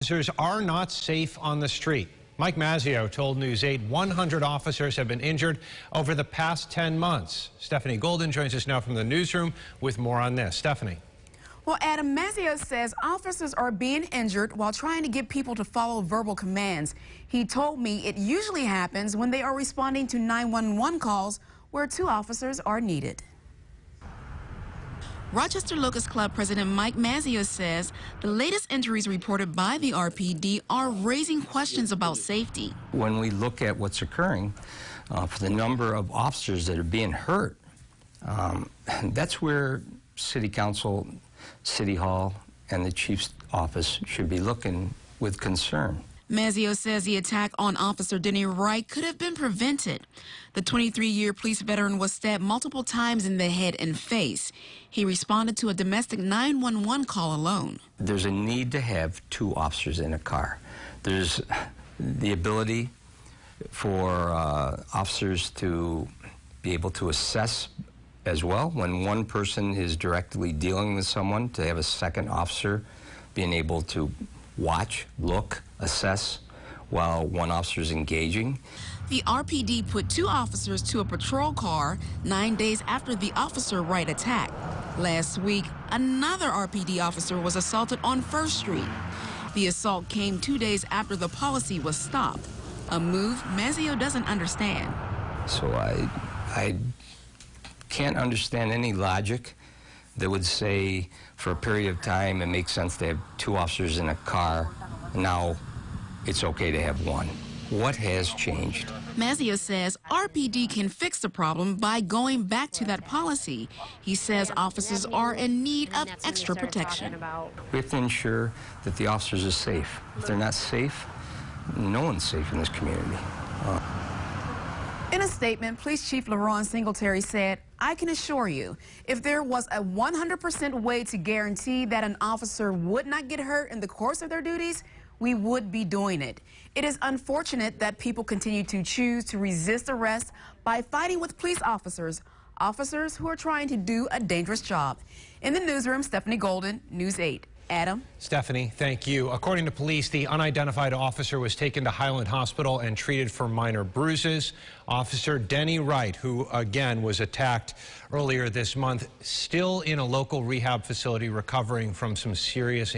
Officers are not safe on the street. Mike Mazzio told News 8 100 officers have been injured over the past 10 months. Stephanie Golden joins us now from the newsroom with more on this. Stephanie. Well, Adam, Mazzio says officers are being injured while trying to get people to follow verbal commands. He told me it usually happens when they are responding to 911 calls where 2 officers are needed. Rochester Locust Club President Mike Mazzio says the latest injuries reported by the RPD are raising questions about safety. When we look at what's occurring, for the number of officers that are being hurt, that's where City Council, City Hall, and the Chief's office should be looking with concern. Mazzio says the attack on Officer Denny Wright could have been prevented. The 23-year police veteran was stabbed multiple times in the head and face. He responded to a domestic 911 call alone. There's a need to have 2 officers in a car. There's the ability for officers to be able to assess as well. When one person is directly dealing with someone, to have a second officer being able to watch, look, assess while one officer is engaging. The RPD put 2 officers to a patrol car 9 days after the Officer Wright attack. Last week, another RPD officer was assaulted on 1st Street. The assault came 2 days after the policy was stopped, a move Mazzio doesn't understand. So I can't understand any logic that would say for a period of time it makes sense to have 2 officers in a car. Now it's okay to have 1. What has changed? Mazzio says RPD can fix the problem by going back to that policy. He says officers are in need of extra protection. We have to ensure that the officers are safe. If they're not safe, no one's safe in this community. In a statement, Police Chief LaRon Singletary said, "I can assure you, if there was a 100% way to guarantee that an officer would not get hurt in the course of their duties, we would be doing it. It is unfortunate that people continue to choose to resist arrest by fighting with police officers who are trying to do a dangerous job." In the newsroom, Stephanie Golden, News 8. Adam? Stephanie, thank you. According to police, the unidentified officer was taken to Highland Hospital and treated for minor bruises. Officer Denny Wright, who again was attacked earlier this month, still in a local rehab facility recovering from some serious